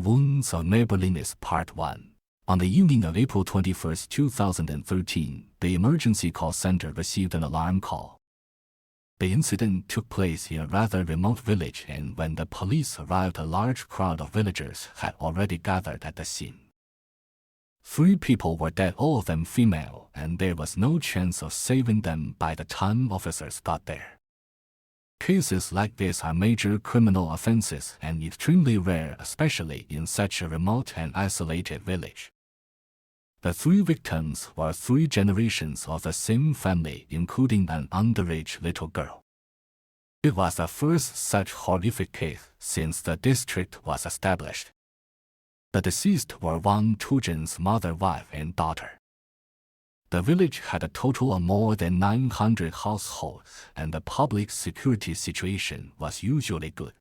Wounds of Neighborliness Part 1. On the evening of April 21, 2013, the emergency call center received an alarm call. The incident took place in a rather remote village, and when the police arrived, a large crowd of villagers had already gathered at the scene. 3 people were dead, all of them female, and there was no chance of saving them by the time officers got there. Cases like this are major criminal offenses and extremely rare, especially in such a remote and isolated village. The 3 victims were 3 generations of the same family, including an underage little girl. It was the first such horrific case since the district was established. The deceased were Wang Tujun's mother, wife, and daughter. The village had a total of more than 900 households, and the public security situation was usually good.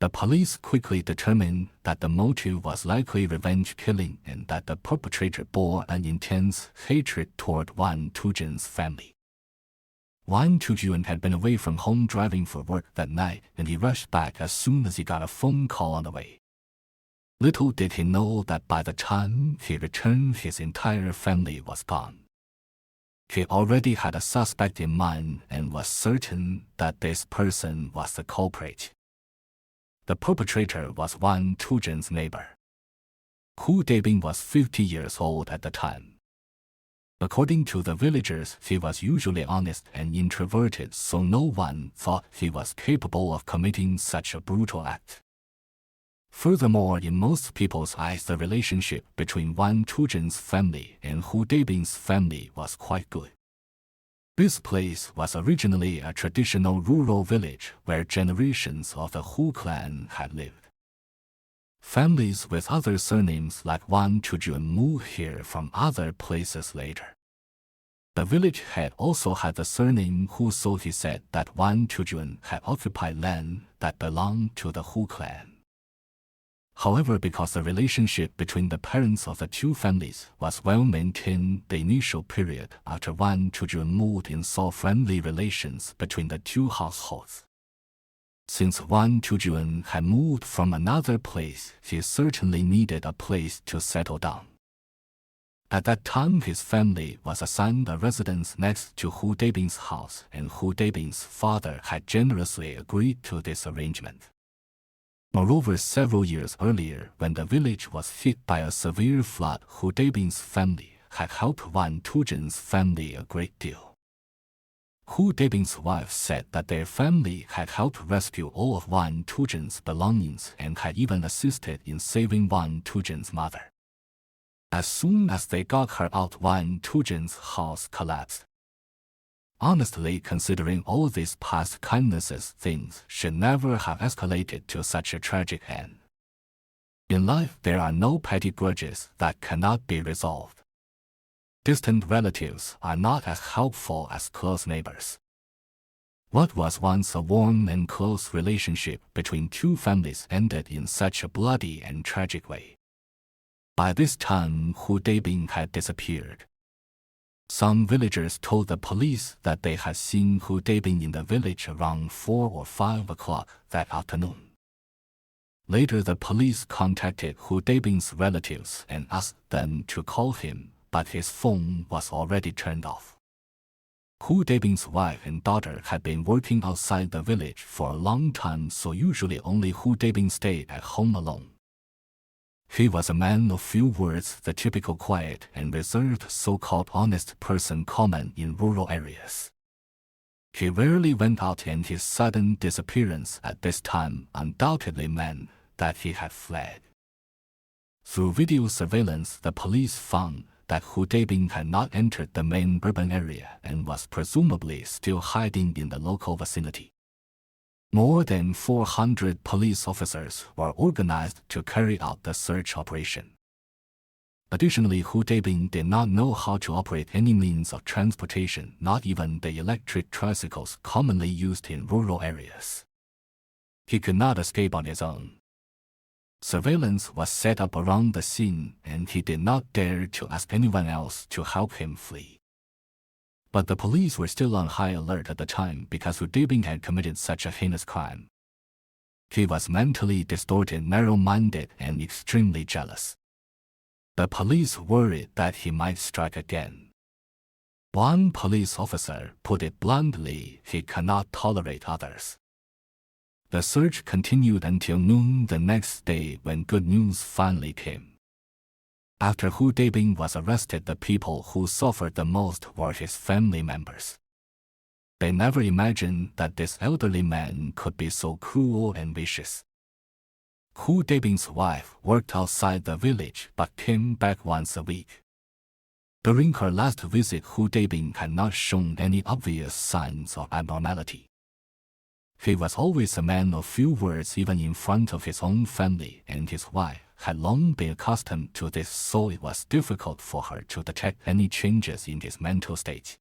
The police quickly determined that the motive was likely revenge killing and that the perpetrator bore an intense hatred toward Wang Tujun's family. Wang Tujun had been away from home driving for work that night, and he rushed back as soon as he got a phone call on the way. Little did he know that by the time he returned, his entire family was gone. He already had a suspect in mind and was certain that this person was the culprit. The perpetrator was Wang Tujun's neighbor. Hu Daibing was 50 years old at the time. According to the villagers, he was usually honest and introverted, so no one thought he was capable of committing such a brutal act. Furthermore, in most people's eyes, the relationship between Wang Tujun's family and Hu Daibing's family was quite good. This place was originally a traditional rural village where generations of the Hu clan had lived. Families with other surnames like Wang Tujun moved here from other places later. The village had also had the surname Hu, so he said that Wang Tujun had occupied land that belonged to the Hu clan. However, because the relationship between the parents of the 2 families was well maintained, the initial period after Wang Tujun moved in saw friendly relations between the 2 households. Since Wang Tujun had moved from another place, he certainly needed a place to settle down. At that time, his family was assigned a residence next to Hu Daibing's house, and Hu Daibing's father had generously agreed to this arrangement. Moreover, several years earlier, when the village was hit by a severe flood, Hu Daibing's family had helped Wang Tujun's family a great deal. Hu Daibing's wife said that their family had helped rescue all of Wang Tujun's belongings and had even assisted in saving Wang Tujun's mother. As soon as they got her out, Wang Tujun's house collapsed. Honestly, considering all these past kindnesses, things should never have escalated to such a tragic end. In life, there are no petty grudges that cannot be resolved. Distant relatives are not as helpful as close neighbors. What was once a warm and close relationship between 2 families ended in such a bloody and tragic way. By this time, Hu Daibing had disappeared. Some villagers told the police that they had seen Hu Daibing in the village around 4 or 5 o'clock that afternoon. Later, the police contacted Hu Daibing's relatives and asked them to call him, but his phone was already turned off. Hu Daibing's wife and daughter had been working outside the village for a long time, so usually only Hu Daibing stayed at home alone. He was a man of few words, the typical quiet and reserved so-called honest person common in rural areas. He rarely went out, and his sudden disappearance at this time undoubtedly meant that he had fled. Through video surveillance, the police found that Hu Daibing had not entered the main urban area and was presumably still hiding in the local vicinity. More than 400 police officers were organized to carry out the search operation. Additionally, Hu Daibing did not know how to operate any means of transportation, not even the electric tricycles commonly used in rural areas. He could not escape on his own. Surveillance was set up around the scene, and he did not dare to ask anyone else to help him flee. But the police were still on high alert at the time because Hu Daibing had committed such a heinous crime. He was mentally distorted, narrow-minded, and extremely jealous. The police worried that he might strike again. One police officer put it bluntly, he cannot tolerate others. The search continued until noon the next day when good news finally came. After Hu Daibing was arrested, the people who suffered the most were his family members. They never imagined that this elderly man could be so cruel and vicious. Hu Daibing's wife worked outside the village but came back once a week. During her last visit, Hu Daibing had not shown any obvious signs of abnormality. He was always a man of few words even in front of his own family, and his wife had long been accustomed to this, so it was difficult for her to detect any changes in his mental state.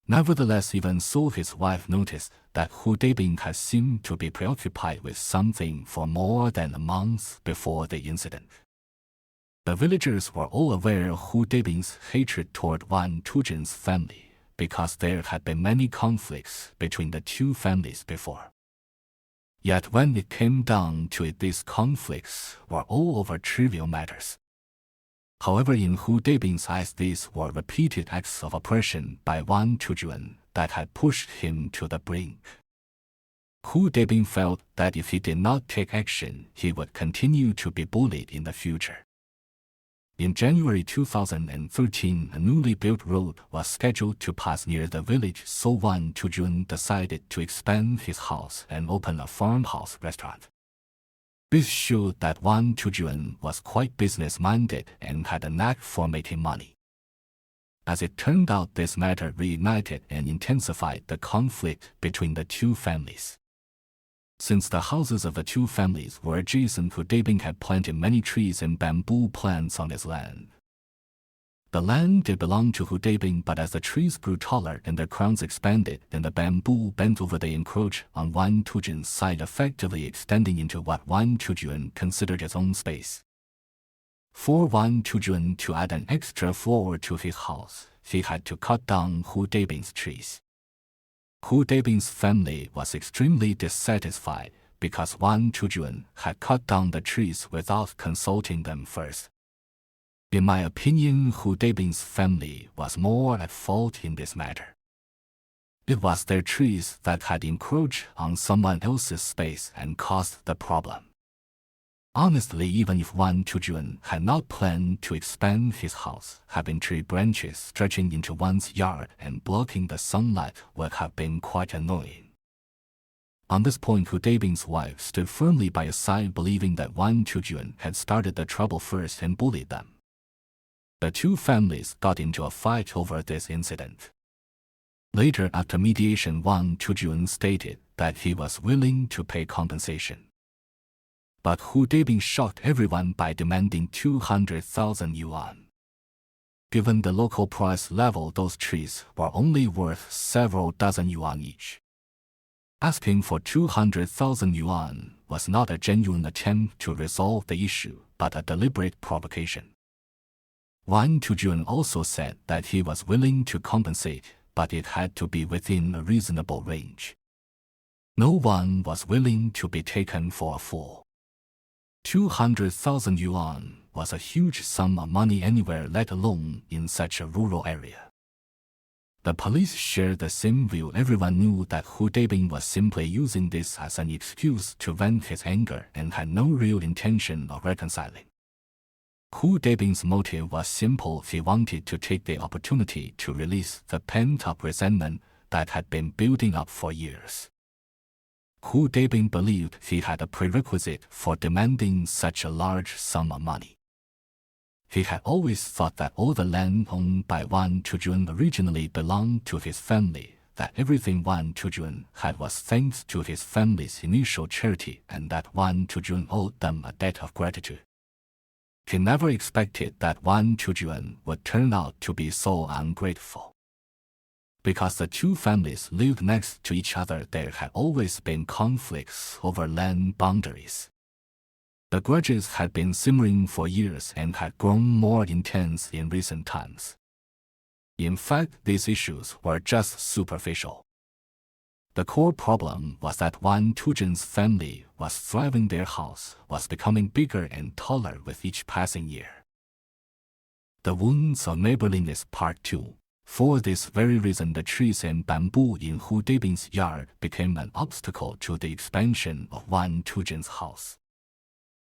Nevertheless, even so, his wife noticed that Hu Daibing had seemed to be preoccupied with something for more than a month before the incident. The villagers were all aware of Hu Daibing's hatred toward Wang Tujun's family, because there had been many conflicts between the two families before. Yet when it came down to it, these conflicts were all over trivial matters. However, in Hu Daibing's eyes, these were repeated acts of oppression by Wang Tujun that had pushed him to the brink. Hu Daibing felt that if he did not take action, he would continue to be bullied in the future. In January 2013, a newly built road was scheduled to pass near the village, so Wang Tujun decided to expand his house and open a farmhouse restaurant. This showed that Wang Tujun was quite business-minded and had a knack for making money. As it turned out, this matter reignited and intensified the conflict between the two families. Since the houses of the two families were adjacent, Hu Daibing had planted many trees and bamboo plants on his land. The land did belong to Hu Daibing, but as the trees grew taller and their crowns expanded, then the bamboo bent over, they encroached on Wang Tujun's side, effectively extending into what Wang Tujun considered his own space. For Wang Tujun to add an extra floor to his house, he had to cut down Hu Daibing's trees. Hu Daibing's family was extremely dissatisfied because Wang Tujun had cut down the trees without consulting them first. In my opinion, Hu Daibing's family was more at fault in this matter. It was their trees that had encroached on someone else's space and caused the problem. Honestly, even if Wang Tujun had not planned to expand his house, having tree branches stretching into one's yard and blocking the sunlight would have been quite annoying. On this point, Hu Daibing's wife stood firmly by his side, believing that Wang Tujun had started the trouble first and bullied them. The two families got into a fight over this incident. Later, after mediation, Wang Tujun stated that he was willing to pay compensation. But Hu Daibing shocked everyone by demanding 200,000 yuan. Given the local price level, those trees were only worth several dozen yuan each. Asking for 200,000 yuan was not a genuine attempt to resolve the issue, but a deliberate provocation. Wang Tujun also said that he was willing to compensate, but it had to be within a reasonable range. No one was willing to be taken for a fool. 200,000 yuan was a huge sum of money anywhere, let alone in such a rural area. The police shared the same view. Everyone knew that Hu Daibing was simply using this as an excuse to vent his anger and had no real intention of reconciling. Hu Daibing's motive was simple. He wanted to take the opportunity to release the pent-up resentment that had been building up for years. Hu Daibing believed he had a prerequisite for demanding such a large sum of money. He had always thought that all the land owned by Wang Tujun originally belonged to his family, that everything Wang Tujun had was thanks to his family's initial charity, and that Wang Tujun owed them a debt of gratitude. He never expected that Wang Tujun would turn out to be so ungrateful. Because the two families lived next to each other, there had always been conflicts over land boundaries. The grudges had been simmering for years and had grown more intense in recent times. In fact, these issues were just superficial. The core problem was that Wang Tujun's family was thriving. Their house was becoming bigger and taller with each passing year. The wounds of neighborliness Part 2. For this very reason, the trees and bamboo in Hu Daibing's yard became an obstacle to the expansion of Wang Tujun's house.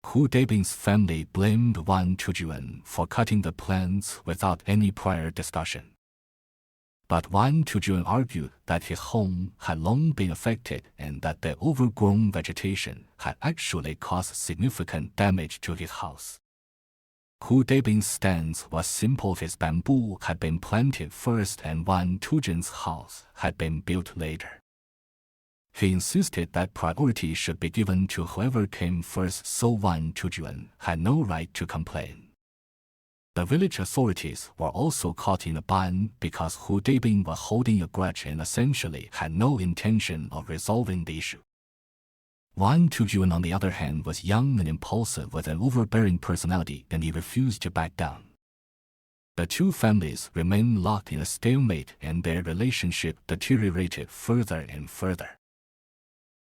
Hu Daibing's family blamed Wang Tujun for cutting the plants without any prior discussion. But Wang Tujun argued that his home had long been affected and that the overgrown vegetation had actually caused significant damage to his house. Hu Daibing's stance was simple. His bamboo had been planted first and Wang Tujun's house had been built later. He insisted that priority should be given to whoever came first, so Wang Tujun had no right to complain. The village authorities were also caught in a bind because Hu Daibing was holding a grudge and essentially had no intention of resolving the issue. Wang Tujun, on the other hand, was young and impulsive with an overbearing personality, and he refused to back down. The two families remained locked in a stalemate, and their relationship deteriorated further and further.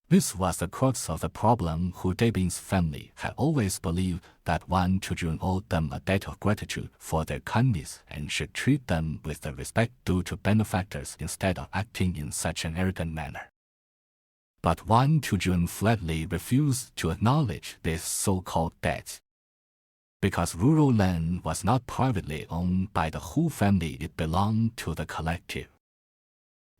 This was the crux of the problem. Hu Daibing's family had always believed that Wang Tujun owed them a debt of gratitude for their kindness and should treat them with the respect due to benefactors instead of acting in such an arrogant manner. But Wang Tujun flatly refused to acknowledge this so-called debt. Because rural land was not privately owned by the Hu family, it belonged to the collective.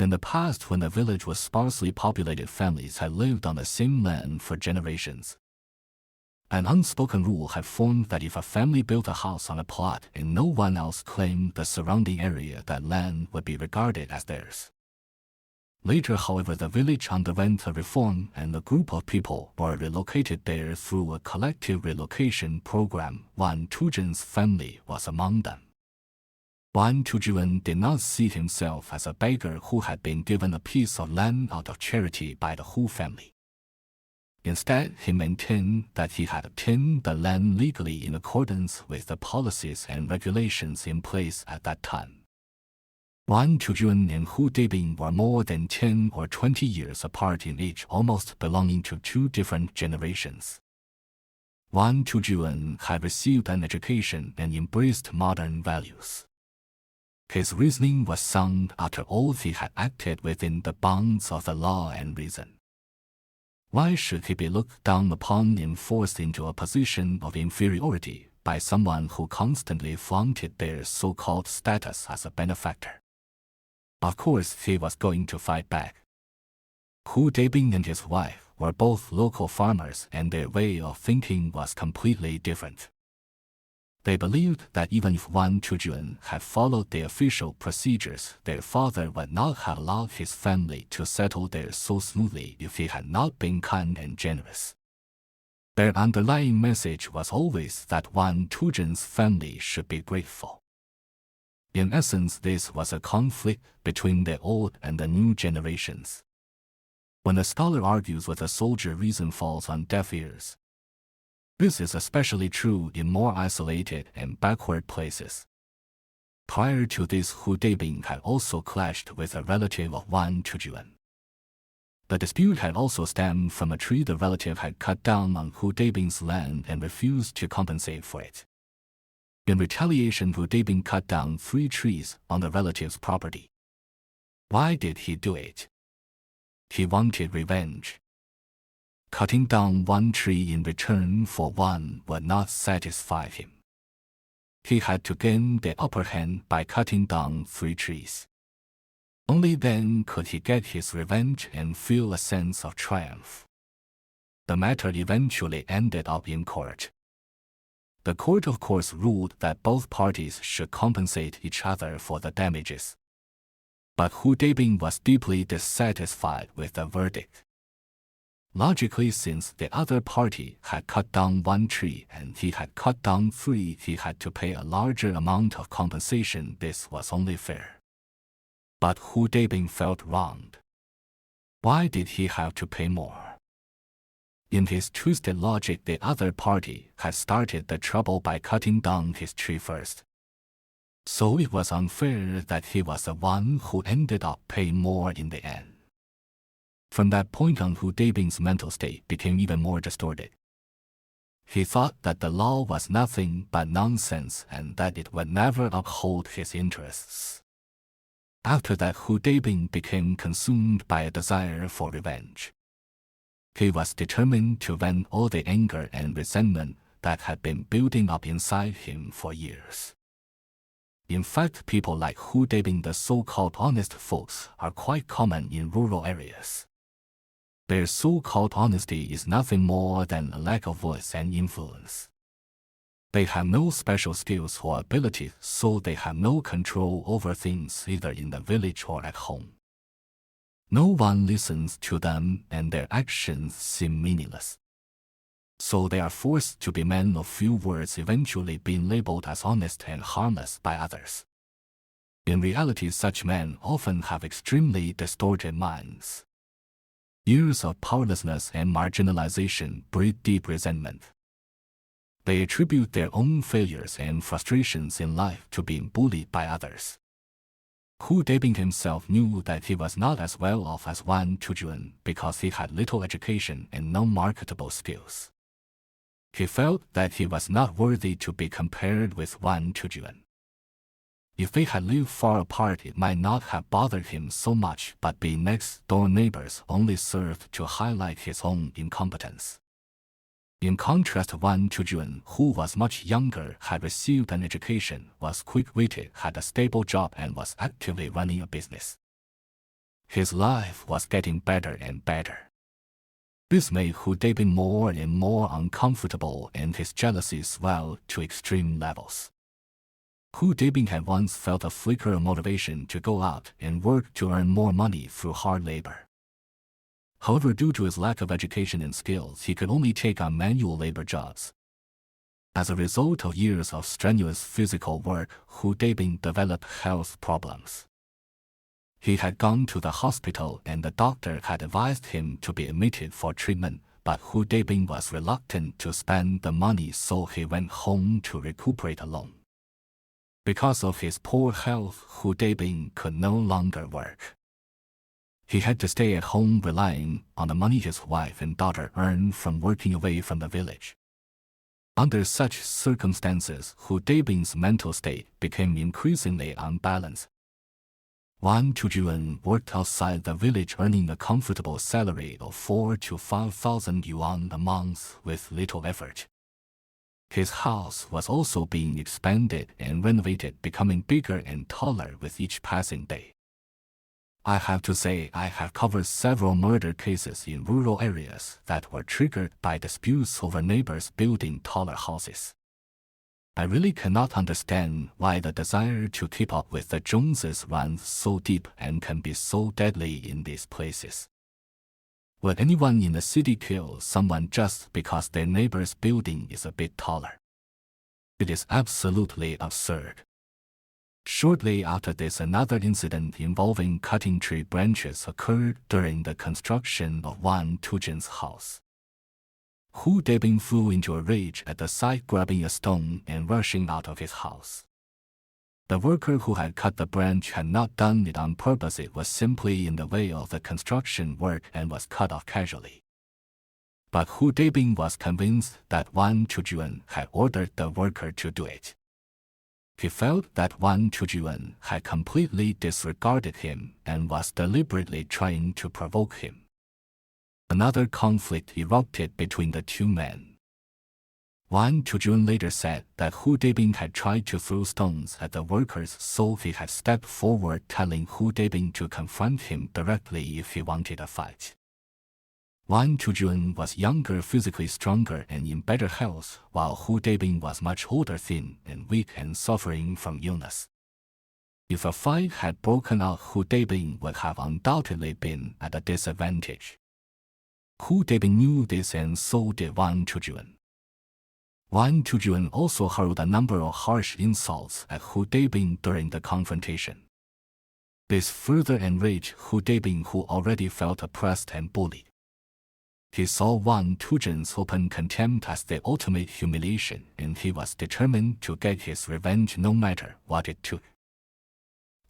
In the past, when the village was sparsely populated, families had lived on the same land for generations. An unspoken rule had formed that if a family built a house on a plot and no one else claimed the surrounding area, that land would be regarded as theirs. Later, however, the village underwent a reform and a group of people were relocated there through a collective relocation program. Wang Tujun's family was among them. Wang Tujun did not see himself as a beggar who had been given a piece of land out of charity by the Hu family. Instead, he maintained that he had obtained the land legally in accordance with the policies and regulations in place at that time. Wang Tujun and Hu Daibing were more than 10 or 20 years apart in age, almost belonging to two different generations. Wang Tujun had received an education and embraced modern values. His reasoning was sound. After all, he had acted within the bounds of the law and reason. Why should he be looked down upon and forced into a position of inferiority by someone who constantly flaunted their so-called status as a benefactor? Of course, he was going to fight back. Hu Daibing and his wife were both local farmers, and their way of thinking was completely different. They believed that even if Wang Tujun had followed the official procedures, their father would not have allowed his family to settle there so smoothly if he had not been kind and generous. Their underlying message was always that Wang Tujun's family should be grateful. In essence, this was a conflict between the old and the new generations. When a scholar argues with a soldier, reason falls on deaf ears. This is especially true in more isolated and backward places. Prior to this, Hu Daibing had also clashed with a relative of Wang Tujun. The dispute had also stemmed from a tree the relative had cut down on Hu Daibing's land and refused to compensate for it. In retaliation, Hu Daibing cut down 3 trees on the relative's property. Why did he do it? He wanted revenge. Cutting down 1 tree in return for 1 would not satisfy him. He had to gain the upper hand by cutting down 3 trees. Only then could he get his revenge and feel a sense of triumph. The matter eventually ended up in court. The court, of course, ruled that both parties should compensate each other for the damages. But Hu Daibing was deeply dissatisfied with the verdict. Logically, since the other party had cut down 1 tree and he had cut down 3, he had to pay a larger amount of compensation. This was only fair. But Hu Daibing felt wronged. Why did he have to pay more? In his twisted logic, the other party had started the trouble by cutting down his tree first. So it was unfair that he was the one who ended up paying more in the end. From that point on, Hu Daibing's mental state became even more distorted. He thought that the law was nothing but nonsense and that it would never uphold his interests. After that, Hu Daibing became consumed by a desire for revenge. He was determined to vent all the anger and resentment that had been building up inside him for years. In fact, people like Hu Daibing, the so-called honest folks, are quite common in rural areas. Their so-called honesty is nothing more than a lack of voice and influence. They have no special skills or abilities, so they have no control over things either in the village or at home. No one listens to them and their actions seem meaningless. So they are forced to be men of few words, eventually being labeled as honest and harmless by others. In reality, such men often have extremely distorted minds. Years of powerlessness and marginalization breed deep resentment. They attribute their own failures and frustrations in life to being bullied by others. Hu Daibing himself knew that he was not as well off as Wang Tujun because he had little education and no marketable skills. He felt that he was not worthy to be compared with Wang Tujun. If they had lived far apart, it might not have bothered him so much, but being next-door neighbors only served to highlight his own incompetence. In contrast, Wang Tujun, who was much younger, had received an education, was quick-witted, had a stable job, and was actively running a business. His life was getting better and better. This made Hu Daibing more and more uncomfortable, and his jealousy swelled to extreme levels. Hu Daibing had once felt a flicker of motivation to go out and work to earn more money through hard labor. However, due to his lack of education and skills, he could only take on manual labor jobs. As a result of years of strenuous physical work, Hu Daibing developed health problems. He had gone to the hospital and the doctor had advised him to be admitted for treatment, but Hu Daibing was reluctant to spend the money, so he went home to recuperate alone. Because of his poor health, Hu Daibing could no longer work. He had to stay at home relying on the money his wife and daughter earned from working away from the village. Under such circumstances, Hu Daibing's mental state became increasingly unbalanced. Wang Tujun worked outside the village, earning a comfortable salary of 4,000 to 5,000 yuan a month with little effort. His house was also being expanded and renovated, becoming bigger and taller with each passing day. I have to say, I have covered several murder cases in rural areas that were triggered by disputes over neighbors building taller houses. I really cannot understand why the desire to keep up with the Joneses runs so deep and can be so deadly in these places. Would anyone in the city kill someone just because their neighbor's building is a bit taller? It is absolutely absurd. Shortly after this, another incident involving cutting tree branches occurred during the construction of Wang Tujun's house. Hu Daibing flew into a rage at the sight, grabbing a stone and rushing out of his house. The worker who had cut the branch had not done it on purpose. It was simply in the way of the construction work and was cut off casually. But Hu Daibing was convinced that Wang Tujun had ordered the worker to do it. He felt that Wang Tujun had completely disregarded him and was deliberately trying to provoke him. Another conflict erupted between the two men. Wang Tujun later said that Hu Daibing had tried to throw stones at the workers, so he had stepped forward, telling Hu Daibing to confront him directly if he wanted a fight. Wang Tujun was younger, physically stronger, and in better health, while Hu Daibing was much older, thin and weak, and suffering from illness. If a fight had broken out, Hu Daibing would have undoubtedly been at a disadvantage. Hu Daibing knew this, and so did Wang Tujun. Wang Tujun also hurled a number of harsh insults at Hu Daibing during the confrontation. This further enraged Hu Daibing, who already felt oppressed and bullied. He saw Wang Tujun's open contempt as the ultimate humiliation, and he was determined to get his revenge no matter what it took.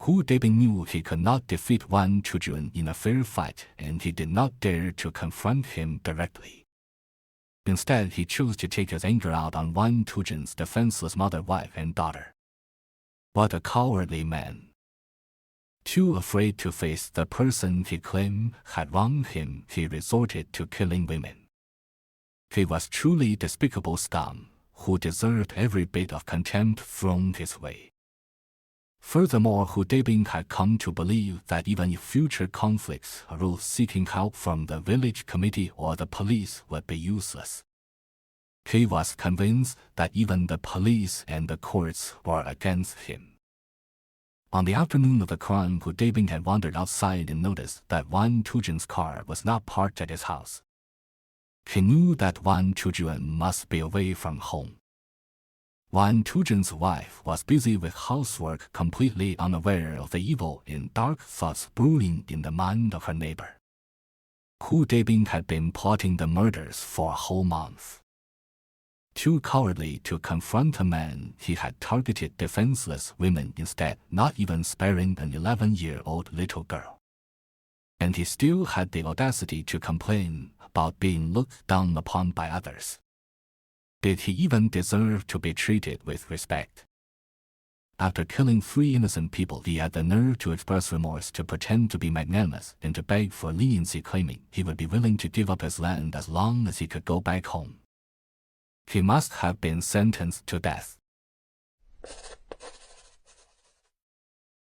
Hu Dabing knew he could not defeat Wang Tujun in a fair fight, and he did not dare to confront him directly. Instead, he chose to take his anger out on Wang Tujun's defenseless mother, wife, and daughter. What a cowardly man! Too afraid to face the person he claimed had wronged him, he resorted to killing women. He was truly despicable scum, who deserved every bit of contempt thrown his way. Furthermore, Hu Dabing had come to believe that even if future conflicts arose, seeking help from the village committee or the police would be useless. He was convinced that even the police and the courts were against him. On the afternoon of the crime, Hu Dabing had wandered outside and noticed that Wang Tujun's car was not parked at his house. He knew that Wang Tujun must be away from home. Wang Tujun's wife was busy with housework, completely unaware of the evil and dark thoughts brewing in the mind of her neighbor. Hu Dabing had been plotting the murders for a whole month. Too cowardly to confront a man, he had targeted defenseless women instead, not even sparing an 11-year-old little girl. And he still had the audacity to complain about being looked down upon by others. Did he even deserve to be treated with respect? After killing 3 innocent people, he had the nerve to express remorse, to pretend to be magnanimous, and to beg for leniency, claiming he would be willing to give up his land as long as he could go back home. He must have been sentenced to death.